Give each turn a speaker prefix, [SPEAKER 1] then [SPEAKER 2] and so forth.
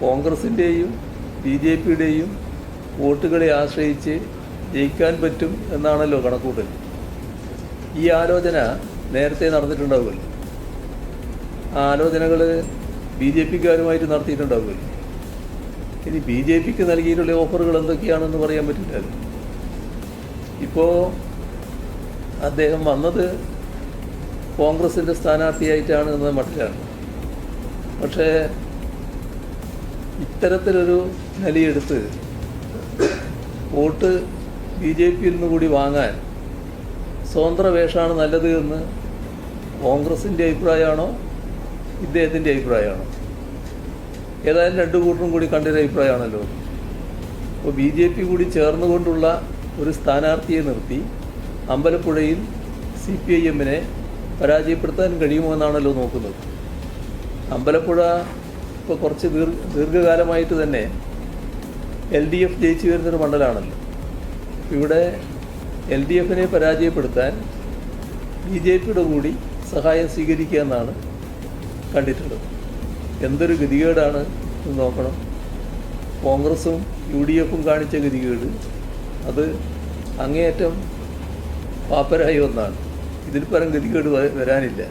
[SPEAKER 1] കോൺഗ്രസിൻ്റെയും B J പിയുടെയും വോട്ടുകളെ ആശ്രയിച്ച് ജയിക്കാൻ പറ്റും എന്നാണല്ലോ കണക്കൂട്ടൽ. ഈ ആലോചന നേരത്തെ നടന്നിട്ടുണ്ടാവുമല്ലോ. ആ ആലോചനകൾ ബി ജെ പിക്കാരുമായിട്ട് നടത്തിയിട്ടുണ്ടാവുമല്ലോ. ഇനി ബി ജെ പിക്ക് നൽകിയിട്ടുള്ള ഓഫറുകൾ എന്തൊക്കെയാണെന്ന് പറയാൻ പറ്റില്ലല്ലോ. ഇപ്പോൾ അദ്ദേഹം വന്നത് കോൺഗ്രസിൻ്റെ സ്ഥാനാർത്ഥിയായിട്ടാണ് എന്ന മട്ടിലാണ്. പക്ഷേ ഇത്തരത്തിലൊരു നിലയെടുത്ത് വോട്ട് ബി ജെ പിയിൽ നിന്ന് കൂടി വാങ്ങാൻ സ്വതന്ത്ര വേഷമാണ് നല്ലത് എന്ന് കോൺഗ്രസിൻ്റെ അഭിപ്രായമാണോ ഇദ്ദേഹത്തിൻ്റെ അഭിപ്രായമാണോ? ഏതായാലും രണ്ടു കൂട്ടരും കൂടി കണ്ടൊരു അഭിപ്രായമാണല്ലോ. അപ്പോൾ ബി ജെ പി കൂടി ചേർന്നുകൊണ്ടുള്ള ഒരു സ്ഥാനാർത്ഥിയെ നിർത്തി അമ്പലപ്പുഴയിൽ CPIM പരാജയപ്പെടുത്താൻ കഴിയുമോ എന്നാണല്ലോ നോക്കുന്നത്. അമ്പലപ്പുഴ ഇപ്പോൾ കുറച്ച് ദീർഘകാലമായിട്ട് തന്നെ LDF ജയിച്ചു വരുന്നൊരു മണ്ഡലമാണല്ലോ. ഇവിടെ LDF പരാജയപ്പെടുത്താൻ ബി ജെ പിയുടെ കൂടി സഹായം സ്വീകരിക്കുക എന്നാണ് കണ്ടിട്ടുള്ളത്. എന്തൊരു ഗതികേടാണ് എന്ന് നോക്കണം. കോൺഗ്രസും UDF കാണിച്ച ഗതികേട് അത് അങ്ങേയറ്റം പാപ്പരായി ഒന്നാണ്. ഇതിൽ പരം ഗതികേട് വരാനില്ല.